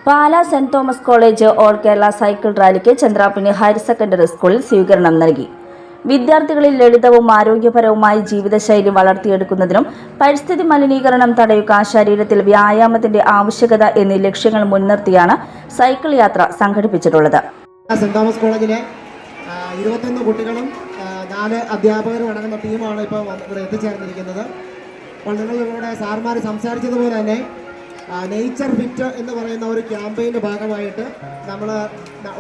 Pala saint Thomas college all Kerala cycle റാലിക്ക് ചന്ദ്രാപ്പിനി higher secondary സ്കൂളിൽ സ്വീകരണം നൽകി. വിദ്യാർത്ഥികളിൽ ലളിതവും ആരോഗ്യപരവുമായ ജീവിതശൈലി വളർത്തിയെടുക്കുന്നതിനും പരിസ്ഥിതി മലിനീകരണം തടയുക, ശരീരത്തിൽ വ്യായാമത്തിന്റെ ആവശ്യകത എന്നീ ലക്ഷ്യങ്ങൾ മുൻനിർത്തിയാണ് സൈക്കിൾ യാത്ര സംഘടിപ്പിച്ചിട്ടുള്ളത്. സെന്റ് തോമസ് കോളേജിലെ 21 കുട്ടികളും 4 അധ്യാപകരും അടങ്ങുന്ന ടീമാണ് ഇപ്പോൾ ഇവിടെ എത്തിച്ചേർന്നിരിക്കുന്നത്. അപ്പോൾ നിങ്ങളിവിടെ സാർമാർ സംസാരിച്ചതുപോലെ തന്നെ നേച്ചർ ഫിറ്റ് എന്ന് പറയുന്ന ഒരു ക്യാമ്പയിൻ്റെ ഭാഗമായിട്ട് നമ്മൾ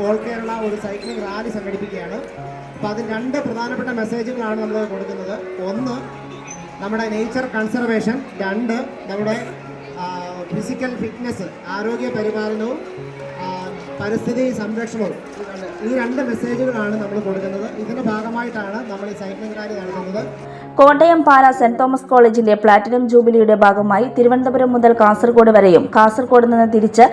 ഓൾ കേരള ഒരു സൈക്ലിംഗ് റാലി സംഘടിപ്പിക്കുകയാണ്. അപ്പോൾ അതിൽ 2 പ്രധാനപ്പെട്ട മെസ്സേജുകളാണ് നമ്മൾ കൊടുക്കുന്നത്. ഒന്ന്, നമ്മുടെ നേച്ചർ കൺസർവേഷൻ. 2, നമ്മുടെ ഫിസിക്കൽ ഫിറ്റ്നസ്, ആരോഗ്യ പരിപാലനവും പരിസ്ഥിതി സംരക്ഷണവും. ഈ 2 മെസ്സേജുകളാണ് നമ്മൾ കൊടുക്കുന്നത്. ഇതിൻ്റെ ഭാഗമായിട്ടാണ് നമ്മൾ ഈ സൈക്ലിംഗ് റാലി നടത്തുന്നത്. കോട്ടയം പാലാ സെന്റ് തോമസ് കോളേജിന്റെ പ്ലാറ്റിനം ജൂബിലിയുടെ ഭാഗമായി തിരുവനന്തപുരം മുതൽ കാസർഗോഡ് വരെയും കാസർഗോഡ് നിന്ന് തിരിച്ച്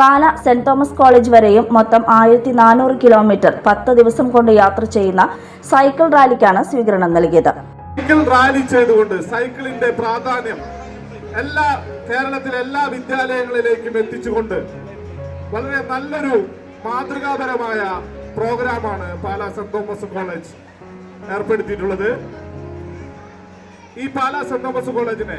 പാലാ സെന്റ് തോമസ് കോളേജ് വരെയും മൊത്തം 1400 കിലോമീറ്റർ 10 ദിവസം കൊണ്ട് യാത്ര ചെയ്യുന്ന സൈക്കിൾ റാലിക്കാണ് സ്വീകരണം നൽകിയത്. സൈക്കിൾ റാലി ചെയ്തുകൊണ്ട് സൈക്കിളിന്റെ പ്രാധാന്യം കേരളത്തിലെ എല്ലാ വിദ്യാലയങ്ങളിലേക്കും എത്തിച്ചുകൊണ്ട് വളരെ നല്ലൊരു മാതൃകാപരമായ പ്രോഗ്രാമാണ് പാലാ സെന്റ് തോമസ് കോളേജ് ഏർപ്പെടുത്തിയിട്ടുള്ളത്. ഈ പാലാ സെന്റ് തോമസ് കോളേജിനെ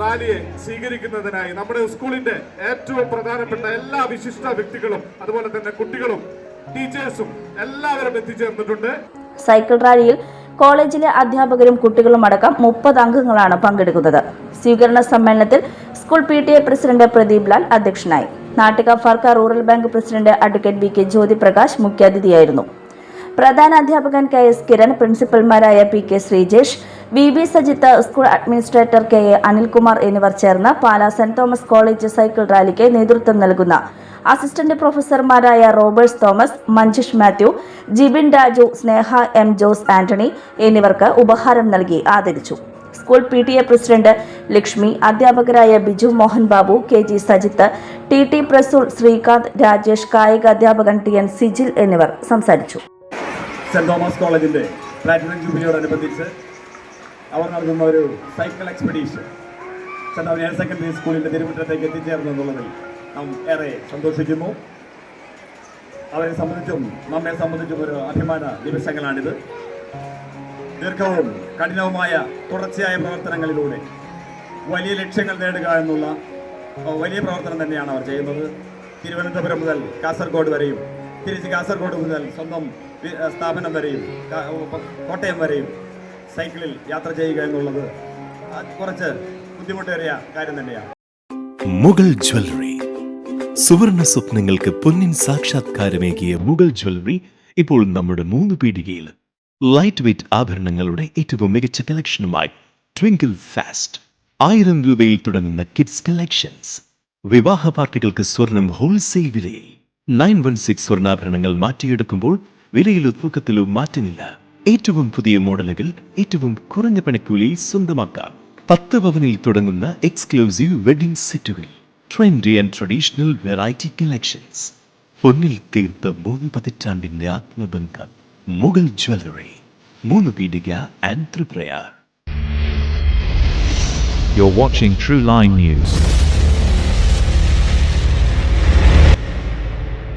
റാലിയെ സ്വീകരിക്കുന്നതിനായി നമ്മുടെ സ്കൂളിന്റെ ഏറ്റവും പ്രധാനപ്പെട്ട എല്ലാ വിശിഷ്ട വ്യക്തികളും അതുപോലെ തന്നെ കുട്ടികളും ടീച്ചേഴ്സും എല്ലാവരും എത്തിച്ചേർന്നിട്ടുണ്ട്. സൈക്കിൾ റാലിയിൽ കോളേജിലെ അധ്യാപകരും കുട്ടികളും അടക്കം 30 അംഗങ്ങളാണ് പങ്കെടുക്കുന്നത്. സ്വീകരണ സമ്മേളനത്തിൽ school PTA president Pradeep Lal അധ്യക്ഷനായി. Nattika Firka rural bank president advocate VK Jyothiprakash മുഖ്യാതിഥിയായിരുന്നു. പ്രധാന അധ്യാപകൻ KS കിരൺ, പ്രിൻസിപ്പൽമാരായ PK Sreejesh, VB Sajith, school administrator KA Anilkumar എന്നിവർ ചേർന്ന് Pala saint Thomas college cycle റാലിക്ക് നേതൃത്വം നൽകുന്ന അസിസ്റ്റന്റ് പ്രൊഫസർമാരായ Robert Thomas, Manjish Mathew, Jibin Raju, Sneha M Jose Antony എന്നിവർക്ക് ഉപഹാരം നൽകി ആദരിച്ചു. സ്കൂൾ PTA പ്രസിഡന്റ് ലക്ഷ്മി, അധ്യാപകരായ ബിജു മോഹൻ ബാബു, KG സജിത്ത്, TT പ്രസൂൾ, ശ്രീകാന്ത്, രാജേഷ്, കായിക അധ്യാപകൻ TN സിജിൽ എന്നിവർ സംസാരിച്ചു. സെന്റ് തോമസ് കോളേജിന്റെ പ്ലാറ്റിനം ജൂബിലിയോടനുബന്ധിച്ച് അവർ നടത്തുന്ന ഒരു cycle expedition saint higher secondary സ്കൂളിന്റെ തിരുമുറ്റത്തേക്ക് എത്തിച്ചേർന്നു എന്നുള്ളതിൽ നാം ഏറെ സന്തോഷിക്കുന്നു. അവരെ സംബന്ധിച്ചും നമ്മെ സംബന്ധിച്ചും ഒരു അഭിമാന നിമിഷങ്ങളാണിത്. ദീർഘവും കഠിനവുമായ തുടർച്ചയായ പ്രവർത്തനങ്ങളിലൂടെ വലിയ ലക്ഷ്യങ്ങൾ നേടുക എന്നുള്ള വലിയ പ്രവർത്തനം തന്നെയാണ് അവർ ചെയ്യുന്നത്. തിരുവനന്തപുരം മുതൽ കാസർഗോഡ് വരെയും തിരിച്ച് കാസർഗോഡ് മുതൽ സ്വന്തം സ്ഥാപനം വരെയും കോട്ടയം വരെയും സൈക്കിളിൽ യാത്ര ചെയ്യുക എന്നുള്ളത് കുറച്ച് ബുദ്ധിമുട്ടേറിയ കാര്യം തന്നെയാണ്. മുഗൾ ജ്വല്ലറി, സുവർണ സ്വപ്നങ്ങൾക്ക് പൊന്നിൻ സാക്ഷാത്കാരമേകിയ മുഗൾ ജ്വല്ലറി ഇപ്പോൾ നമ്മുടെ 3 പീടികയിൽ. ലൈറ്റ് വെയ്റ്റ് ആഭരണങ്ങളുടെ ഏറ്റവും മികച്ച കളക്ഷനുമായി ട്വിങ്കിൾ ഫാസ്റ്റ്. 1000 രൂപയിൽ തുടങ്ങുന്ന കിഡ്സ് കളക്ഷൻസ്. വിവാഹ പാർട്ടികൾക്ക് സ്വർണം ഹോൾസെയിൽ വിലയിൽ. 916 സ്വർണ്ണാഭരണങ്ങൾ മാറ്റിയെടുക്കുമ്പോൾ വിലയിലോ തൂക്കത്തിലോ മാറ്റമില്ല. ഏറ്റവും പുതിയ മോഡലുകൾ ഏറ്റവും കുറഞ്ഞ പണിക്കൂലിയിൽ സ്വന്തമാക്കാം. 10 പവനിൽ തുടങ്ങുന്ന എക്സ്ക്ലൂസീവ് വെഡിംഗ് സെറ്റുകൾ. Trendy and traditional variety collections. പൊന്നിൽ തീർത്ത 3 പതിറ്റാണ്ടിന്റെ ആത്മബന്ധം. Mughal jewellery, 3 Peedika and Triprayar. You're watching True Line News.